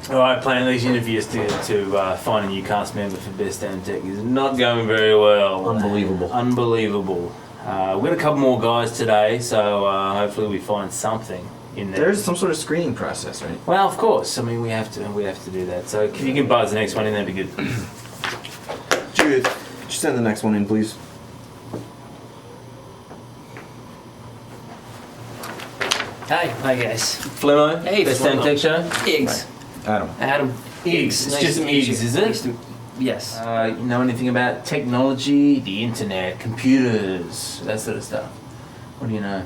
Alright, planning these interviews to find a new cast member for Best Damn Tech is not going very well. Unbelievable. Unbelievable. We've got a couple more guys today, so hopefully we find something in there. There's some sort of screening process, right? Well, of course. I mean, we have to do that. So if you can buzz the next one in, that'd be good. Judith, could you send the next one in, please? Hi guys. Flemo, Hey, Best Damn Flemo. Tech Show. Iggs. Adam. Iggs. It's Nice just to meet Iggs, you. is it? Nice to- yes. You know anything about technology, the internet, computers, that sort of stuff? What do you know?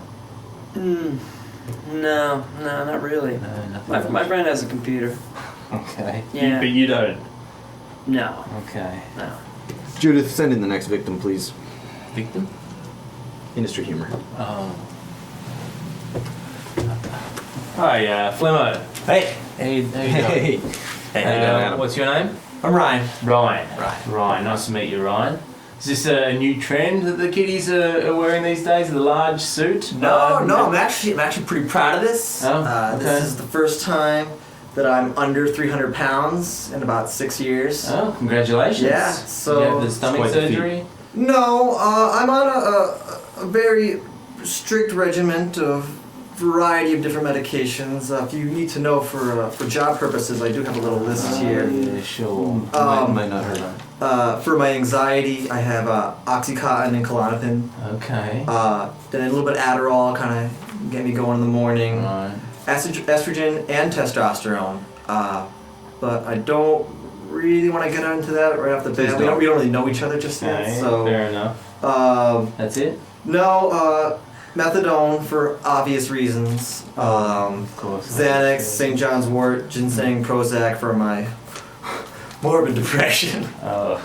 No, not really. No, nothing. My friend has a computer. Okay. Yeah. But you don't. No, Okay. no. Judith, send in the next victim, please. Victim? Industry humor. Oh. Hi, Flemo. Hey. Hey, how you doing? Hey, how you doing, Adam? What's your name? I'm Ryan. Ryan. Ryan. Ryan, nice to meet you, Ryan. Is this a new trend that the kiddies are wearing these days? The large suit? No, I'm actually pretty proud of this. Oh, okay. This is the first time that I'm under 300 pounds in about 6 years. Oh, congratulations. Yeah, so- you have the stomach Quite the feat. surgery? No, I'm on a very strict regimen of variety of different medications. If you need to know for job purposes, I do have a little list here. Yeah, sure. Might not hurt. For my anxiety, I have Oxycontin and Klonopin. Okay. Then a little bit of Adderall, kind of get me going in the morning. Right. Estrogen and testosterone. But I don't really want to get into that right off the Please bat. We don't really know each other just yet. Okay, So fair enough. That's it? no, methadone for obvious reasons. Of course. Xanax, St. John's Wort, ginseng, Prozac for my morbid depression. Oh.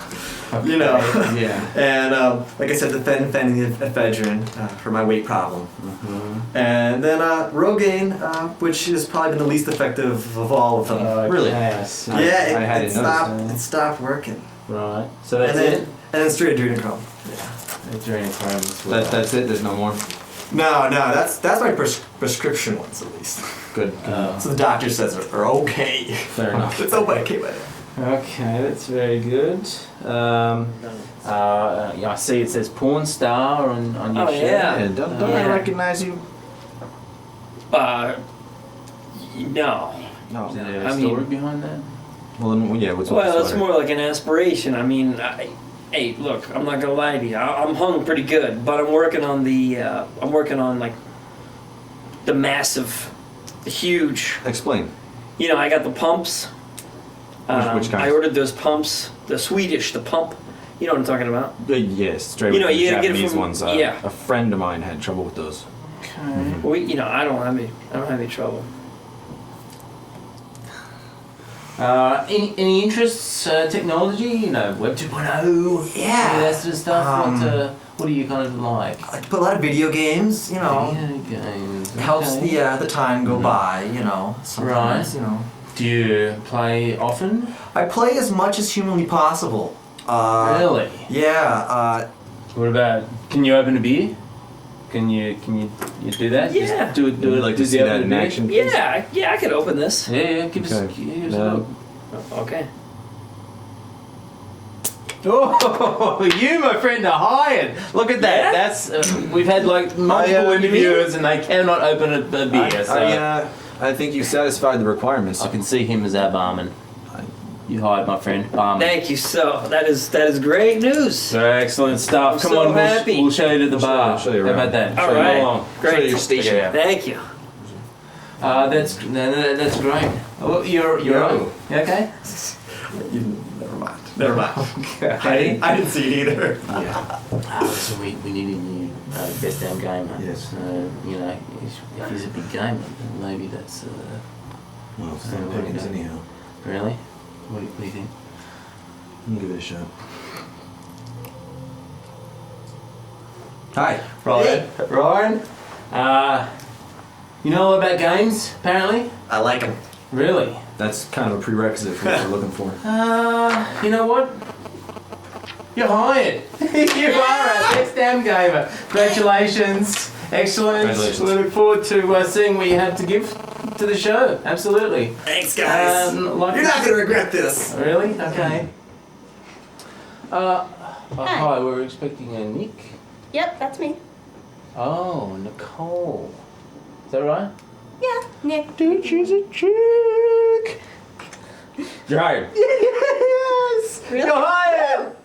You know. Yeah. And like I said, the phenylphedrine for my weight problem. Mm-hmm. And then Rogaine, which has probably been the least effective of all of them. Really? Yes. Yeah, I hadn't it noticed. stopped working. Right. So that's and then it? and then straight adrenochrome. Yeah. Adrenochrome as well. That's it? There's no more? No, that's my prescription ones at least. Good. So the doctor says are okay. Fair enough. It's okay, but Okay, that's very good. Yeah, I see it says porn star on your Oh, shirt. yeah. Yeah, don't I Yeah. recognize you? No. No. Is there a I mean- story behind that? Well, then, yeah, what's up Well, with it's the more like an aspiration. I mean, hey, look, I'm not gonna lie to you. I'm hung pretty good, but I'm working on like the massive, the huge. Explain. You know, I got the pumps. Which kinds? I ordered those pumps, the Swedish, the pump. You know what I'm talking about? Yes, straight You with know, the you gotta get it Japanese from- ones. yeah. A friend of mine had trouble with those. Okay. Well, I don't have any trouble. Any interests, technology? You know, Web 2.0? Yeah. That sort of stuff. What do you kind of like? I play a lot of video games. You know, Video games. helps okay. the time go by. You know, sometimes. Right. You know, Do you play often? I play as much as humanly possible. Really? Yeah. What about? Can you open a beer? Can you do that? Yeah. Just do it. Would you like to see that in action? please? Yeah, I could open this. Yeah. Give us. Okay. Give us a look. Okay. Oh, you, my friend, are hired. Look at that. Yeah? That's we've had like multiple interviewers, and they cannot open a beer. So I think you satisfied the requirements. I can see him as our barman. You hired my friend barman. Thank you. So that is great news. Excellent stuff. I'm Come so on, happy. we'll show you to the bar. show you How around. about that? All Show you right. along. Great. Show you your station. Yeah. Thank you. That's great. Oh, you're right. You okay? Never mind. Okay. I didn't see it either. So we need a new best damn gamer. Yes. So you know, if he's a big gamer, then maybe that's Well, it's not opinions anyhow. really. What do you think? I'll give it a shot. Hi. Ryan. You know all about games, apparently? I like him. Really? That's kind of a prerequisite for what we're looking for. You know what? You're hired. You are a best damn gamer. Congratulations. Excellent. Congratulations. We look forward to seeing what you have to give to the show. Absolutely. Thanks, guys. You're not gonna regret this. Really? Okay. Hi, we were expecting a Nick. Yep, that's me. Oh, Nicole. Is that right? Yeah, Nick. Dude, she's a chick. You're hired. Yes! Really? You're hired!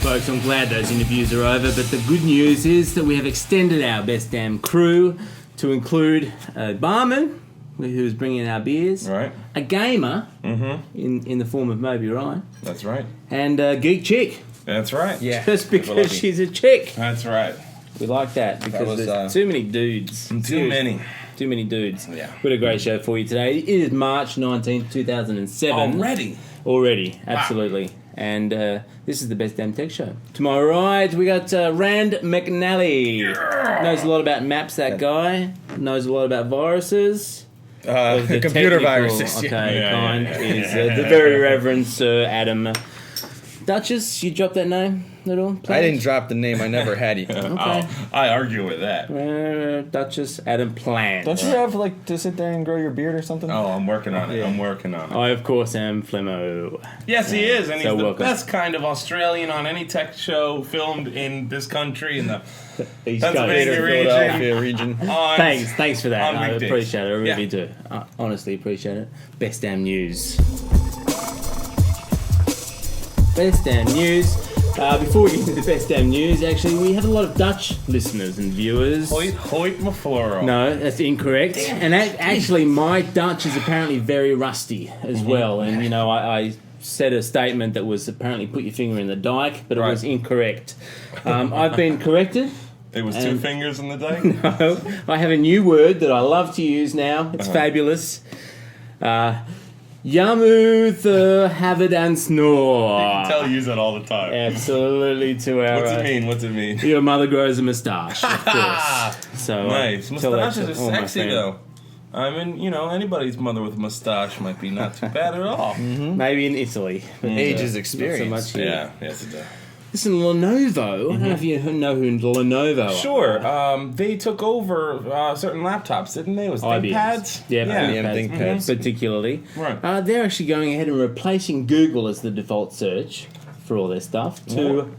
Folks, I'm glad those interviews are over, but the good news is that we have extended our Best Damn crew to include a barman who's bringing our beers, Right. a gamer Mm-hmm. in the form of Moby Ryan, That's right. and a geek chick. That's right. Yeah. Just We're because lucky. she's a chick. That's right. We like that because was, there's too many dudes. Too many. Too many dudes. Yeah. We had a great show for you today. It is March 19th, 2007. Already, absolutely. And this is the Best Damn Tech Show. To my right, we got Rand McNally. Knows a lot about maps, that guy. Knows a lot about viruses. Of the Computer technical, viruses. Okay, Yeah, kind. yeah. Is the very Reverend Sir Adam Duchess. You dropped that name at all? I didn't drop the name. I never had you. Okay. I argue with that. Duchess Adam Plant. Don't you have like to sit there and grow your beard or something? Oh, I'm working on it. I'm working on it. I, of course, am Flemmo. Yes, he is, and he's So the welcome. best kind of Australian on any tech show filmed in this country in the He's Pennsylvania got region. Philadelphia region. on. Thanks for that. on I weekdays. appreciate it. I really Yeah. do. I honestly appreciate it. Best damn news. Best damn news. Before we get into the best damn news, actually, we have a lot of Dutch listeners and viewers. Hoyt Mafloro. No, that's incorrect. And actually, my Dutch is apparently very rusty as well. And, you know, I said a statement that was apparently put your finger in the dike, but it Right. was incorrect. I've been corrected. It was two And- fingers in the dike. No, I have a new word that I love to use now. It's fabulous. Yamu the Harvard and Snore. I can tell you use that all the time. Absolutely to our. What's it mean? What's it mean? Your mother grows a moustache, of course. So Nice. tell that Mustaches to are all my sexy friends. though. I mean, you know, anybody's mother with a mustache might be not too bad at all. Maybe in Italy. But, Age is not so experience. much here. Yeah, yes it does. Listen, Lenovo. I don't know if you know who Lenovo are. Sure. They took over certain laptops, didn't they? It was IBMs. ThinkPads? Yeah, IBM ThinkPads, ThinkPads. particularly. Right. They're actually going ahead and replacing Google as the default search for all their stuff to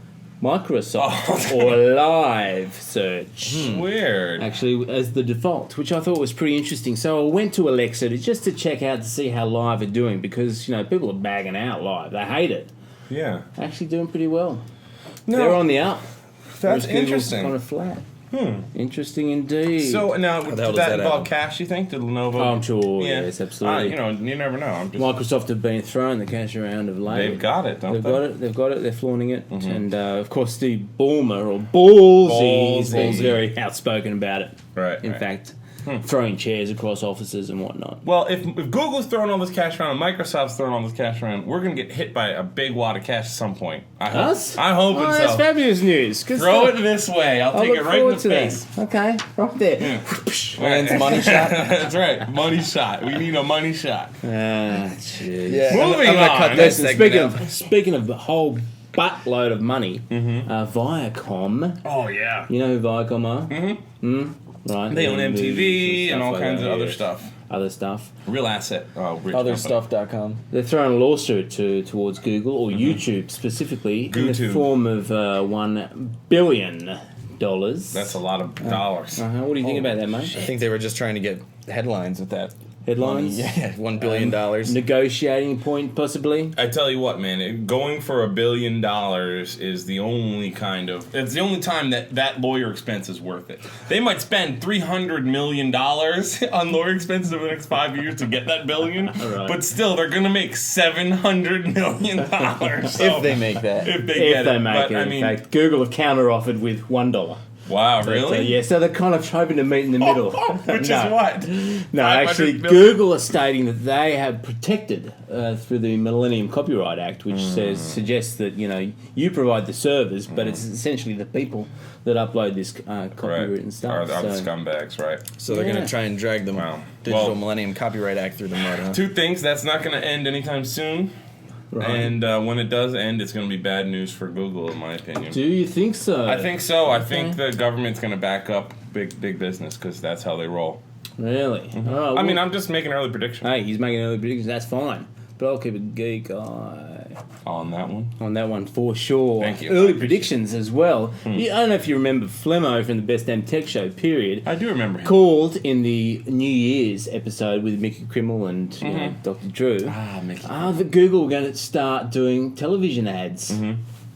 Microsoft or Live Search. Weird. Actually, as the default, which I thought was pretty interesting. So I went to Alexa just to check out to see how Live are doing because, you know, people are bagging out Live. They hate it. Yeah. Actually doing pretty well. No, They're on the up. that's whereas Google's interesting. kind of flat. Interesting indeed. So now, the did hell does that that involve happen? cash? You think? Did Lenovo? Oh, I'm sure. Yes, absolutely. You know, you never know. I'm just. Microsoft have been throwing the cash around of late. They've got it, don't They've they? got it. They've got it. They're flaunting it. And of course, Steve Ballmer or Ballsy has been Ballsy. very outspoken about it. Right. In right. fact, throwing chairs across offices and whatnot. Well, if Google's throwing all this cash around, and Microsoft's throwing all this cash around, we're gonna get hit by a big wad of cash at some point. I hope. Us? I'm hoping Oh, that's so. fabulous news. Good Throw stuff. it this way. I'll I take look it right in forward the to face. that. Okay, right there. Rand's money shot. That's right. Money shot. We need a money shot. Jeez. Yeah. Moving I'm gonna on. cut that Listen, segment out. speaking of the whole buttload of money, Viacom. Oh yeah. You know who Viacom are? Right. They own movies MTV and stuff all like kinds that, of other yeah. stuff. Other stuff. Real asset. Rich Otherstuff.com. They're throwing a lawsuit towards Google or YouTube specifically in the GooTube. form of $1 billion. That's a lot of dollars. What do you think about that, mate? I think they were just trying to get headlines with that. Headlines? Yeah, $1 billion. Negotiating point, possibly? I tell you what, man, going for $1 billion is the only it's the only time that lawyer expense is worth it. They might spend $300 million on lawyer expenses over the next 5 years to get that billion, Right. but still, they're going to make $700 million. If they make that. If they If get they it. make But, it. I In mean, fact, Google have counter-offered with $1. Wow, But, really? yeah, so they're kind of hoping to meet in the middle. Which No. is what? No, 500 actually, billion? Google is stating that they have protected through the Millennium Copyright Act, which suggests that you provide the servers, but it's essentially the people that upload this copywritten stuff. Are the scumbags, right? So they're going to try and drag the Digital Millennium Copyright Act through the mud, huh? Two things. That's not going to end anytime soon. Right. And when it does end, it's going to be bad news for Google, in my opinion. Do you think so? I think so. I think the government's going to back up big business because that's how they roll. Really? Oh, I mean, I'm just making early predictions. Hey, he's making early predictions. That's fine. But I'll keep a geek eye On that one? on that one for sure. Thank you. Early predictions as well. I don't know if you remember Flemmo from the Best Damn Tech Show period. I do remember him. Called in the New Year's episode with Mickey Krimmel and Dr. Drew. Mickey. That Google were going to start doing television ads.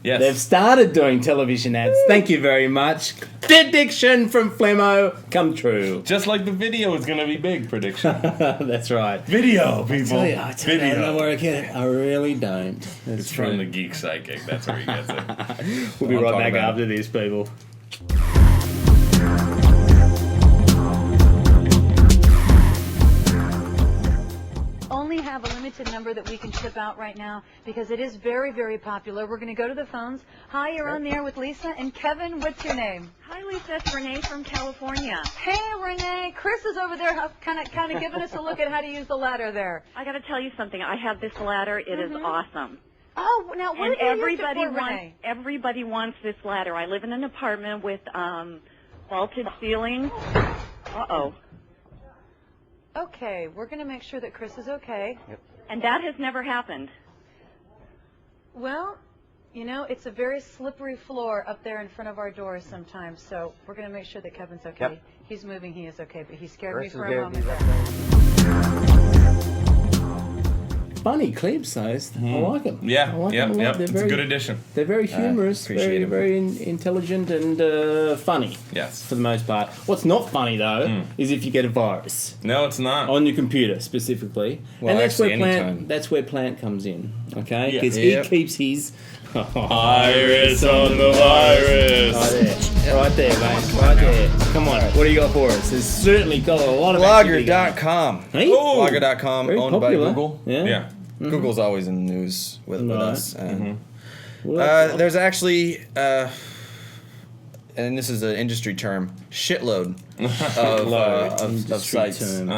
Yes. They've started doing television ads. Thank you very much. Prediction from Flemmo come true. Just like the video is going to be big prediction. That's right. Video, people. I don't know where I get it. I really don't. That's It's from the Geek Psychic. That's where he gets it. We'll be I'll right talk back about after this, people. Only have a limited number that we can ship out right now because it is very, very popular. We're going to go to the phones. Hi, you're on there with Lisa. And Kevin, what's your name? Hi, Lisa. It's Renee from California. Hey, Renee. Chris is over there kind of giving us a look at how to use the ladder there. I got to tell you something. I have this ladder. It is awesome. Oh, now what And do you use it everybody for, wants Renee? everybody wants this ladder. I live in an apartment with vaulted ceilings. Uh-oh. Okay, we're going to make sure that Chris is okay. And that has never happened. Well, it's a very slippery floor up there in front of our doors sometimes, so we're going to make sure that Kevin's okay. Yep. He's moving, he is okay, but he scared Chris me for is a good. moment He's there. Funny clips, those. I like them. Yeah, I like yep, 'em a lot. yep. They're It's a very, good addition. They're very humorous, appreciate very, them. very intelligent and funny. Yes. For the most part. What's not funny though is if you get a virus No, it's not. on your computer specifically, Well, and that's actually, where anytime. Plant comes in. Okay, Yeah. because Yep. he keeps his Iris on the virus. right there, mate, right there. Come on, what do you got for us? There's certainly got a lot of activity going. Blogger.com. Hey? Blogger.com, Very owned popular. by Google. Yeah. Yeah. Google's always in the news with Right. us. And, Well, there's actually, and this is an industry term, shitload of Industry sites. term.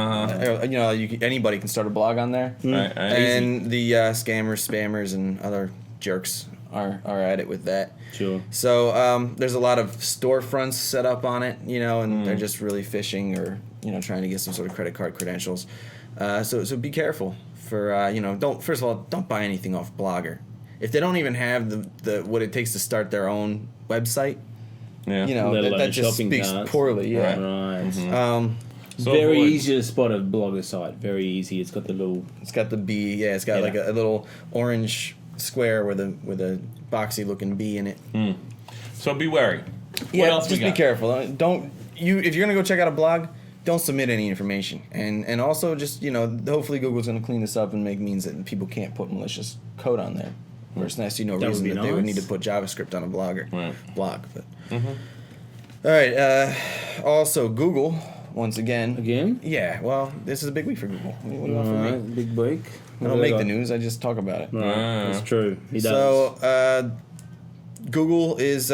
Anybody can start a blog on there. Right, And the scammers, spammers, and other jerks are at it with that. Sure. So there's a lot of storefronts set up on it, and they're just really phishing or trying to get some sort of credit card credentials. So be careful for don't buy anything off Blogger. If they don't even have the what it takes to start their own website, Yeah. Let alone that just shopping speaks carts. poorly. Yeah. Right. So Very avoid- easy to spot a blogger site. Very easy. It's got the little. It's got the bee. Yeah, it's got like a little orange square with a boxy looking bee in it. So be wary. Yeah, What else just we be got? careful. If you're gonna go check out a blog, don't submit any information. And also just hopefully Google's gonna clean this up and make means that people can't put malicious code on there. There's no would reason be that they would nice. need to put JavaScript on a blogger blog. But Mm-hmm. all right. Also Google once again. Again? Yeah. Well, this is a big week for Google. What do you want from me? Alright, big week. I don't make the news. I just talk about it. Right, that's true. He does. So Google is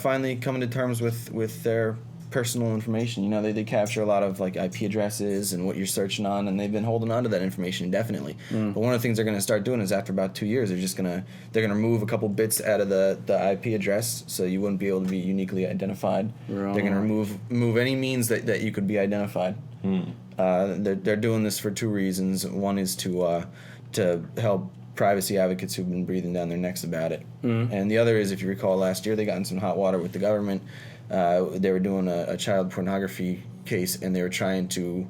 finally coming to terms with their personal information. They capture a lot of like IP addresses and what you're searching on, and they've been holding on to that information indefinitely. But one of the things they're going to start doing is after about 2 years, they're going to remove a couple bits out of the IP address, so you wouldn't be able to be uniquely identified. Right. They're going to remove any means that you could be identified. They're doing this for two reasons. One is to help privacy advocates who've been breathing down their necks about it, and the other is, if you recall, last year they got in some hot water with the government. They were doing a child pornography case, and they were trying to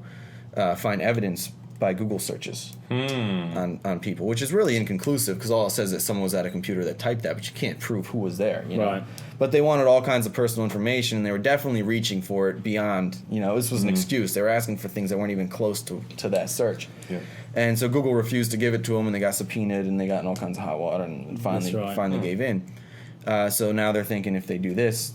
find evidence by Google searches on people, which is really inconclusive because all it says is that someone was at a computer that typed that, but you can't prove who was there. Right. But they wanted all kinds of personal information, and they were definitely reaching for it beyond. This was an excuse. They were asking for things that weren't even close to that search. Yeah. And so Google refused to give it to them, and they got subpoenaed, and they got in all kinds of hot water, and finally That's right. gave in. So now they're thinking if they do this,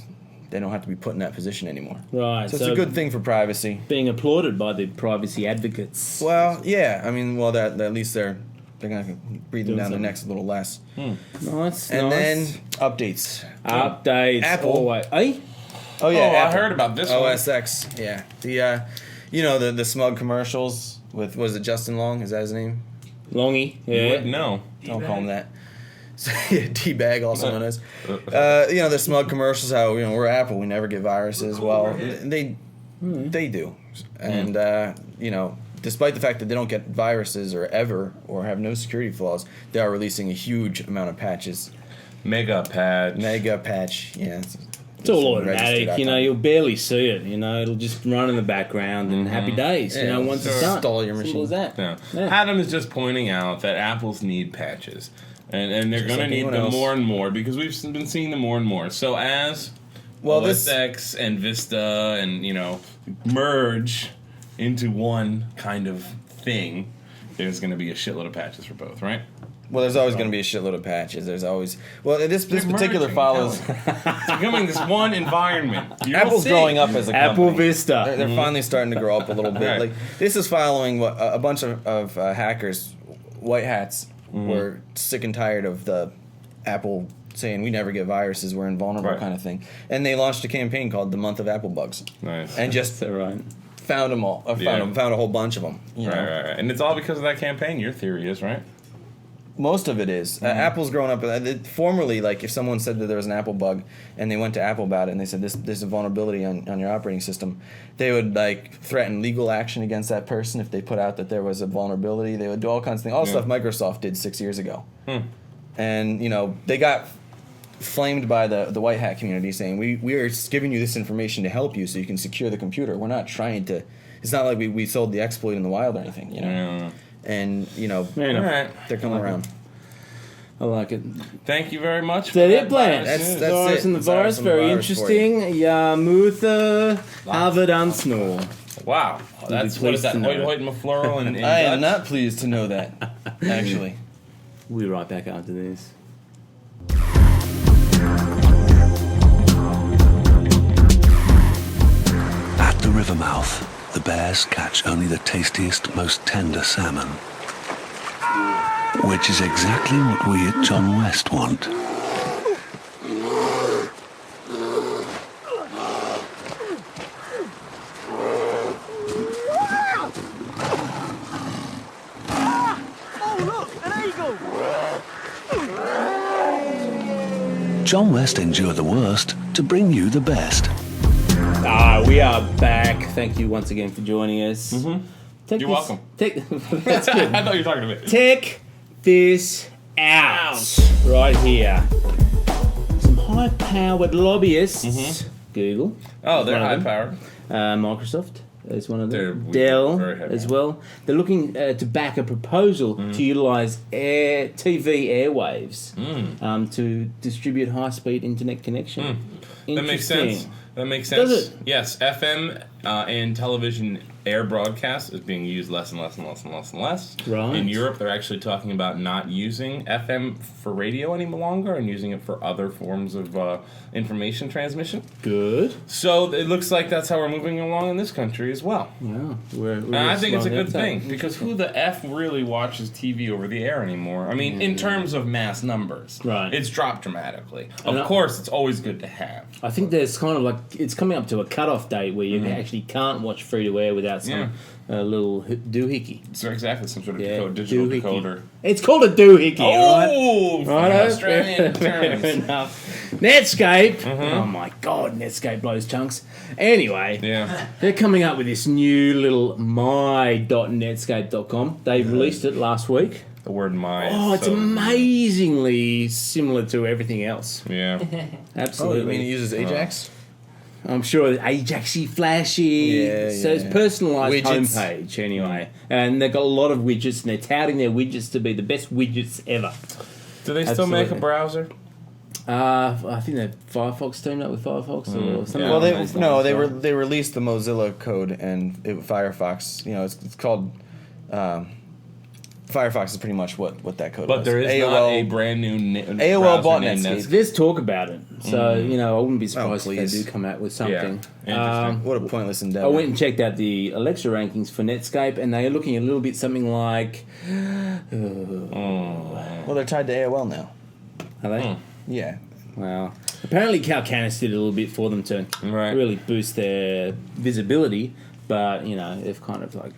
they don't have to be put in that position anymore. Right. So it's a good thing for privacy. Being applauded by the privacy advocates. Well, yeah. I mean, well, that at least they're going to breathe them down their necks a little less. Nice. And nice. then updates. Updates. Apple. Always. Eh? Oh yeah, I Apple. heard about this OS X. Yeah. The the smug commercials with, was it Justin Long? Is that his name? Longy. You Yeah. wouldn't know. Don't call him that. So, yeah, D-bag, also known as. The smug commercials, how, we're Apple, we never get viruses. Well, they do. And, despite the fact that they don't get viruses or have no security flaws, they are releasing a huge amount of patches. Mega patch, yeah. It's all automatic, you'll barely see it, it'll just run in the background and happy days, once it's done. Install your Simple machine. as that. Yeah. Adam is just pointing out that Apples need patches. And they're going to need them more and more because we've been seeing them more and more. So as OS X and Vista and, merge into one kind of thing, there's going to be a shitload of patches for both, right? Well, there's always going to be a shitload of patches. There's always... Well, this particular follows... It's becoming this one environment. Apple's growing up as a company. Apple Vista. They're finally starting to grow up a little bit. Right. Like this is following what a bunch of hackers, white hats, were sick and tired of the Apple saying we never get viruses, we're invulnerable kind of thing, and they launched a campaign called the Month of Apple Bugs. Nice. And just found them all. Found a whole bunch of them. Right. And it's all because of that campaign. Your theory is right. Most of it is. Apple's grown up. Formerly, like if someone said that there was an Apple bug and they went to Apple about it and they said there's a vulnerability on your operating system, they would threaten legal action against that person if they put out that there was a vulnerability. They would do all kinds of things. All stuff Microsoft did 6 years ago. And they got flamed by the white hat community saying we are giving you this information to help you so you can secure the computer. We're not trying to. It's not like we sold the exploit in the wild or anything. And they're coming around. I like it. Thank you very much. Is that it, Blanche? That's Virus it. and the virus, very interesting. Ja, Muther, Harvard Ansnor. Wow, that's what is that? Hoyt Hoyt Maflurl and I am not pleased to know that. Actually, we'll be right back after this. At the river mouth, the bears catch only the tastiest, most tender salmon. Which is exactly what we at John West want. John West endured the worst to bring you the best. We are back. Thank you once again for joining us. You're welcome. That's good. I thought you were talking to me. Check this out. Right here. Some high-powered lobbyists. Google. Oh, they're high-powered. Microsoft is one of them. They're Dell very heavy. as well. They're looking to back a proposal to utilize TV airwaves to distribute high-speed internet connection. That makes sense. Does it? Yes, FM and television air broadcast is being used less and less and less and less and less. Right. In Europe, they're actually talking about not using FM for radio any longer and using it for other forms of information transmission. Good. So it looks like that's how we're moving along in this country as well. Yeah. And I think it's a good thing because who the F really watches TV over the air anymore? I mean, in terms of mass numbers. Right. It's dropped dramatically. Of course, it's always good to have. I think there's kind of it's coming up to a cutoff date where you actually can't watch free to air without some little doohickey. So exactly, some sort of digital decoder. It's called a doohickey, Oh, right? Australian terms. Fair enough. Netscape. Oh my God, Netscape blows chunks. Anyway, they're coming up with this new little my.netscape.com. They released it last week. The word my. Oh, it's amazingly similar to everything else. Yeah. Absolutely. Oh, you mean it uses Ajax? I'm sure it's Ajaxy, flashy. So it's personalised homepage anyway. And they've got a lot of widgets and they're touting their widgets to be the best widgets ever. Do they still make a browser? I think that Firefox teamed up with Firefox or something. Well, they released the Mozilla code and Firefox. It's called Firefox is pretty much what that code But was. there is AOL, not a brand new AOL bought Netscape. There's talk about it, so I wouldn't be surprised if please. they do come out with something. Interesting. What a pointless endeavor. I went and checked out the Alexa rankings for Netscape, and they are looking a little bit something like. Well, they're tied to AOL now. Are they? Yeah. Well, apparently Cal Canis did a little bit for them to really boost their visibility, but they've kind of like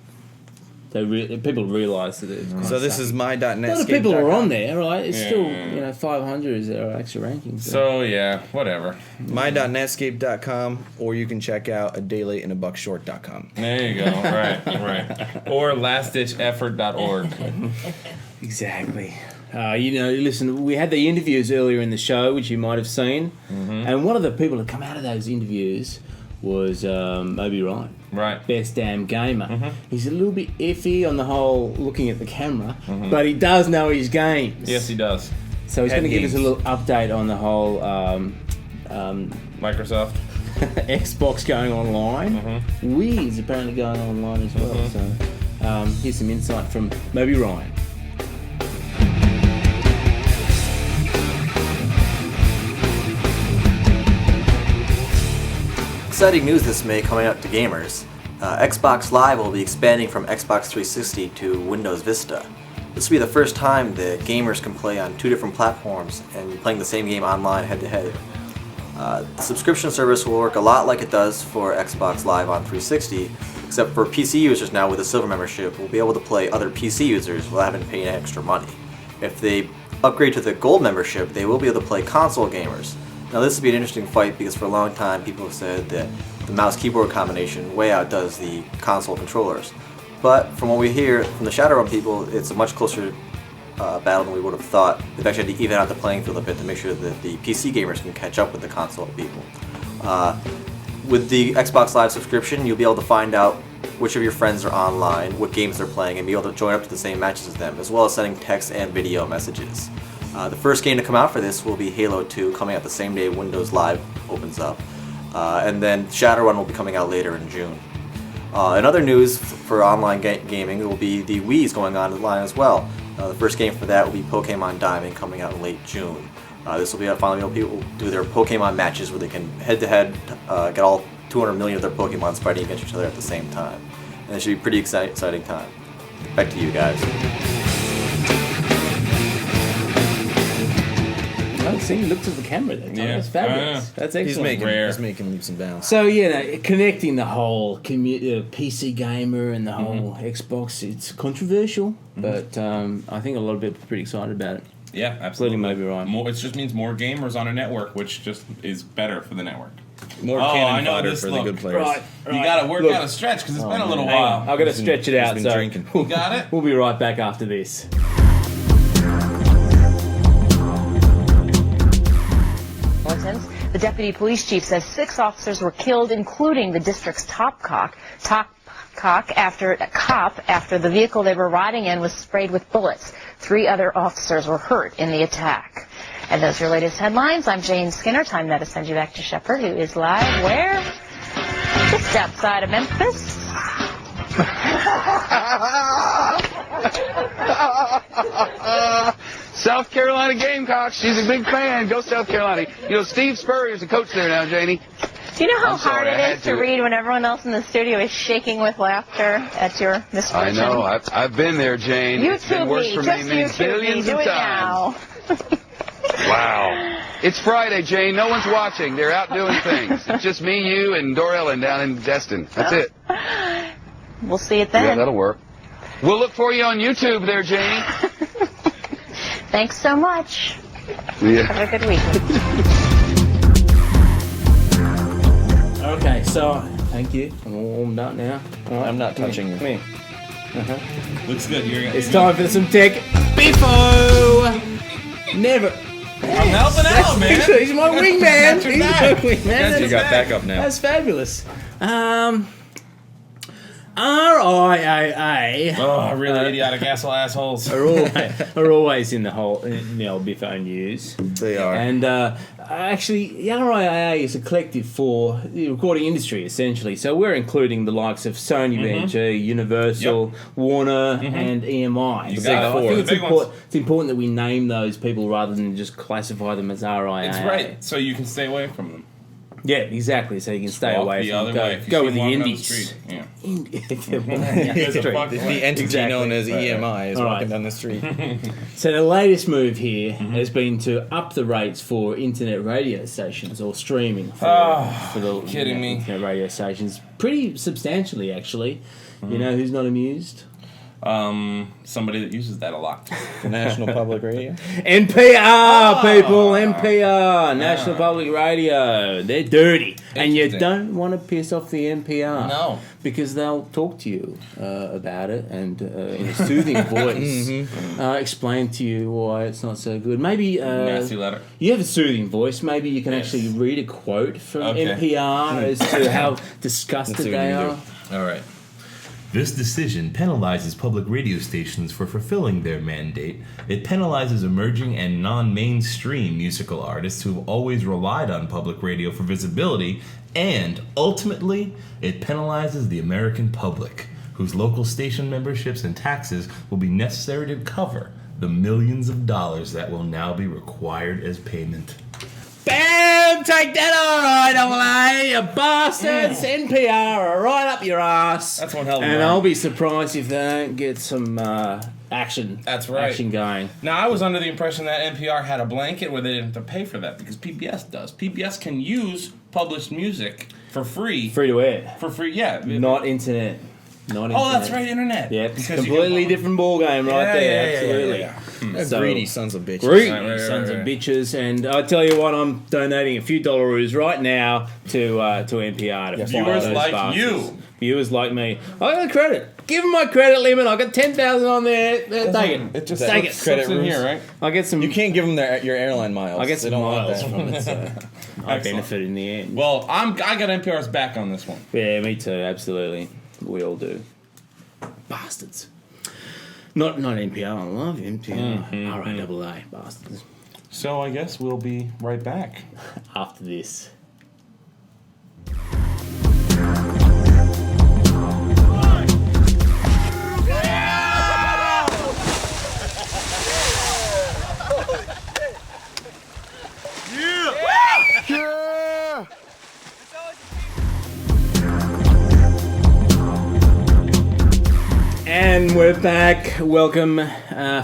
people realise that it's kind So of this is my.netscape.com. a lot of people are on there, right? It's still 500 is our extra rankings. So yeah, whatever. My.netscape.com, or you can check out a day late and a buck short.com. There you go. Right. Or lastditcheffort.org. Exactly. Listen, we had the interviews earlier in the show, which you might have seen, and one of the people that come out of those interviews was Moby Ryan. Right. Best damn gamer. He's a little bit iffy on the whole looking at the camera, but he does know his games. Yes, he does. So he's going to give us a little update on the whole Microsoft. Xbox going online. Wii is apparently going online as well. So here's some insight from Moby Ryan. Exciting news this May coming out to gamers. Xbox Live will be expanding from Xbox 360 to Windows Vista. This will be the first time that gamers can play on two different platforms and be playing the same game online head-to-head. The subscription service will work a lot like it does for Xbox Live on 360, except for PC users now with a silver membership will be able to play other PC users without having to pay any extra money. If they upgrade to the gold membership, they will be able to play console gamers. Now this will be an interesting fight because for a long time people have said that the mouse-keyboard combination way outdoes the console controllers. But from what we hear from the Shadowrun people, it's a much closer battle than we would have thought. They've actually had to even out the playing field a bit to make sure that the PC gamers can catch up with the console people. With the Xbox Live subscription, you'll be able to find out which of your friends are online, what games they're playing, and be able to join up to the same matches as them, as well as sending text and video messages. The first game to come out for this will be Halo 2, coming out the same day Windows Live opens up. And then Shadowrun will be coming out later in June. In other news for online gaming, will be the Wii's going online as well. The first game for that will be Pokemon Diamond, coming out in late June. This will be finally able people do their Pokemon matches where they can head-to-head get all 200 million of their Pokemons fighting against each other at the same time. And it should be a pretty exciting time. Back to you guys. Oh, see, he looked at the camera there. Yeah. That's fabulous. That's excellent. He's making leaps and bounds. So, connecting the whole PC gamer and the whole Xbox, it's controversial, but I think a lot of people are pretty excited about it. Yeah, absolutely. Including Moby Ryan. It just means more gamers on a network, which just is better for the network. More cannon fodder for the good players. Right. You got to work out a stretch because it's been a little Hang while. on, I've got to stretch it out. He's been drinking. You got it? We'll be right back after this. The deputy police chief says 6 officers were killed, including the district's top cop after the vehicle they were riding in was sprayed with bullets. 3 other officers were hurt in the attack. And those are your latest headlines. I'm Jane Skinner. Time now to send you back to Shepard, who is live where? Just outside of Memphis. South Carolina Gamecocks. She's a big fan. Go South Carolina. You know, Steve Spurrier's the coach there now, Janie. Do you know how I'm sorry, hard I it had is to read when everyone else in the studio is shaking with laughter at your misfortune? I know. I've been there, Jane. It's been YouTube worse me. for Just me many YouTube billions me. Do of it times. now. Wow. It's Friday, Jane. No one's watching. They're out doing things. It's just me, you, and Dorellen down in Destin. That's it. We'll see it then. Yeah, that'll work. We'll look for you on YouTube there, Janie. Thanks so much. Yeah. Have a good week. Okay, so thank you. I'm all warmed up now. All right. I'm not touching you. Come here. Looks good. It's time for some tech beefo. Never. I'm helping out, man. He's my wingman. He's my wingman. You got backup now. That's fabulous. RIAA Oh, really idiotic assholes. are always in the old Biffo news. They are. And actually, the RIAA is a collective for the recording industry, essentially. So we're including the likes of Sony, BMG, Universal, Warner, and EMI. You got it. I think The big it's important that we name those people rather than just classify them as RIAA. It's right, so you can stay away from them. Yeah, exactly. So you can stay walk away the from other way. If you go see with the one on the indies. street, yeah. The entity known as EMI is All walking right. down the street. So the latest move here has been to up the rates for internet radio stations or streaming for the kidding me. internet radio stations pretty substantially, actually. You know who's not amused? Somebody that uses that a lot. The National Public Radio. NPR, people, NPR, National Public Radio. They're dirty, and you don't want to piss off the NPR. No, because they'll talk to you about it and in a soothing voice, explain to you why it's not so good. Maybe nasty letter. You have a soothing voice. Maybe you can actually read a quote from NPR as to how disgusted they are. All right. This decision penalizes public radio stations for fulfilling their mandate. It penalizes emerging and non-mainstream musical artists who have always relied on public radio for visibility, and ultimately, it penalizes the American public, whose local station memberships and taxes will be necessary to cover the millions of dollars that will now be required as payment. Bam! Take that, RIAA, you bastards! NPR are right up your ass. That's one hell of a And run. I'll be surprised if they don't get some action. That's right. Action going. Now, I was under the impression that NPR had a blanket where they didn't have to pay for that because PBS does. PBS can use published music for free. Free to air. For free, yeah. Not internet. Oh, that's right, internet. Yep, it's a Because you completely can- different ball game right Yeah, there. yeah, Absolutely. yeah. So, Greedy sons of bitches. Greedy Right, sons of right. bitches. And I tell you what, I'm donating a few dollaroos right now to NPR to find Viewers those like bastards. you. Viewers like me. I got a credit. Give them my credit limit. I got 10,000 on there. Take it. It just Take it. credit in rules. here, right? I get some. You can't give them your airline miles. I get They some don't want miles that. from it. So I Excellent. benefit in the end. Well, I got NPR's back on this one. Yeah, me too. Absolutely, we all do. Bastards. Not NPR. I love NPR. RIAA. Bastards. So I guess we'll be right back. After this. And we're back. Welcome,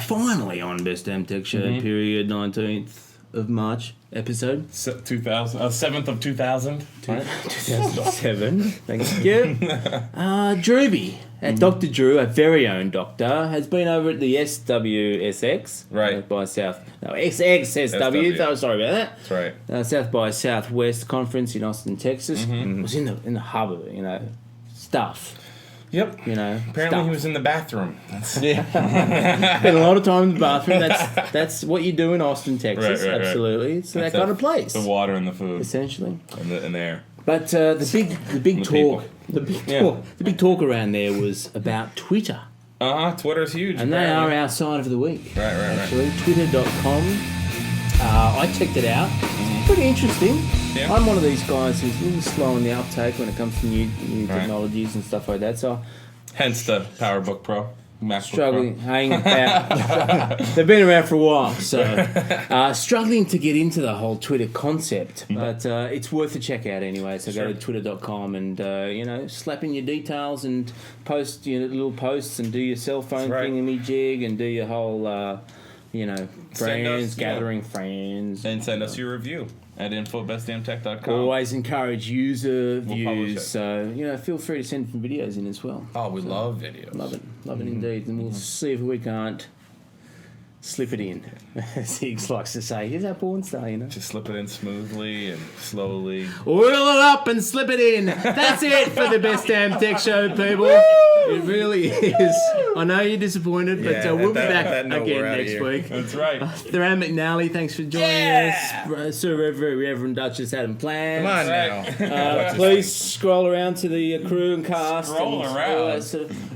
finally on Best Damn Tech Show, period 19th of March episode. 2000, 7th of 2000. Right? 2007. Thank you. Drewby, Dr. Drew, our very own doctor, has been over at the SWSX. Right. By South. No, SXSW. SW. Sorry about that. That's right. South by Southwest Conference in Austin, Texas. Was in the hub of it, stuff. Yep. Apparently stuff. he was in the bathroom. Spent a lot of time in the bathroom. That's what you do in Austin, Texas. Right. Absolutely, it's That's that kind of place. The water and the food. Essentially. And the air. But the big people. talk, the big talk around there was about Twitter. Twitter's huge. And they are our side of the week. Right. Actually, twitter.com. I checked it out. Pretty interesting. Yeah. I'm one of these guys who's a little slow in the uptake when it comes to new technologies and stuff like that. So Hence the PowerBook Pro. MacBook struggling, Pro. hanging about. They've been around for a while, so struggling to get into the whole Twitter concept. But it's worth a check out anyway. So go to twitter.com and slap in your details and post your little posts and do your cell phone thingamajig and do your whole friends, gathering friends. And send us your review at info@bestdamntech.com. Always encourage user We'll publish views, it. so feel free to send some videos in as well. Oh, we love videos. Love it indeed, and we'll see if we can't slip it in, as Higgs likes to say. He's our porn star, you know. Just slip it in smoothly and slowly. Oil it up and slip it in. That's it for the Best Damn Tech Show, people. It really is. I know you're disappointed, but we'll be back again next week. That's right. Theron McNally, thanks for joining us. Sir Reverend Duchess Adam Plant. Come on now. Please scroll around to the crew and cast. Scroll and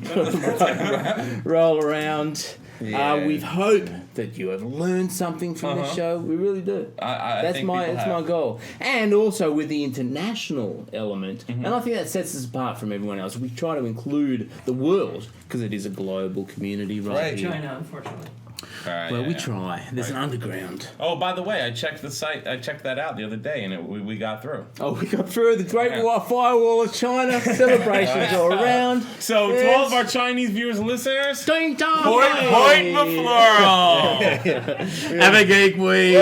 around. Roll around. Yeah. We hope that you have learned something from this show. We really do. That's my goal. And also with the international element, and I think that sets us apart from everyone else. We try to include the world because it is a global community, right? China, unfortunately. Well, we try. There's an underground. Oh, by the way, I checked the site. I checked that out the other day, and we got through. Oh, we got through the Great Firewall of China. Celebrations all around. So, to all of our Chinese viewers and listeners, ding dong, point the floral. Have a geek week.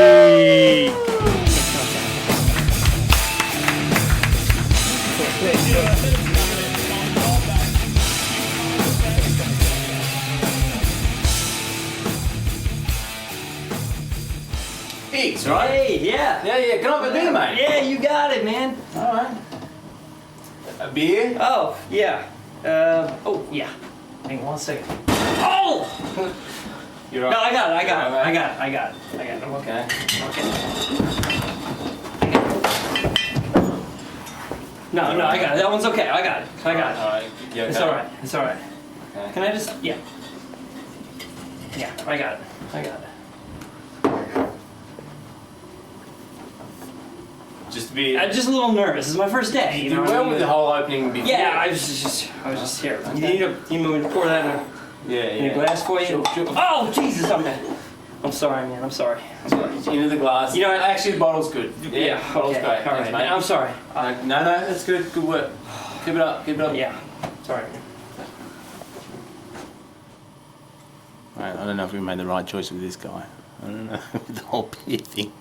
Higgs, right? Hey, yeah. Yeah. Can I have a beer, mate? Yeah, you got it, man. All right. A beer? Oh, yeah. Yeah. Hang on 1 second. Oh! You're right. No, I got it. I got it. I'm okay. No, I got it. That one's okay. I got it. All right. Yeah, It's all right. Okay. Can I just? Yeah. Yeah, I got it. Just to be. I'm just a little nervous. It's my first day. You did well with the whole opening before. Yeah, I was just here. You need me to pour that in a glass for you? Sure. Oh, Jesus! I'm sorry, man. I'm sorry. Into the glass. You know, actually, the bottle's good. Yeah, bottle's okay. great. All Thanks, right, mate. I'm sorry. No, that's good. Good work. Keep it up. Yeah. Sorry. I don't know if we made the right choice with this guy. I don't know. The whole beer thing.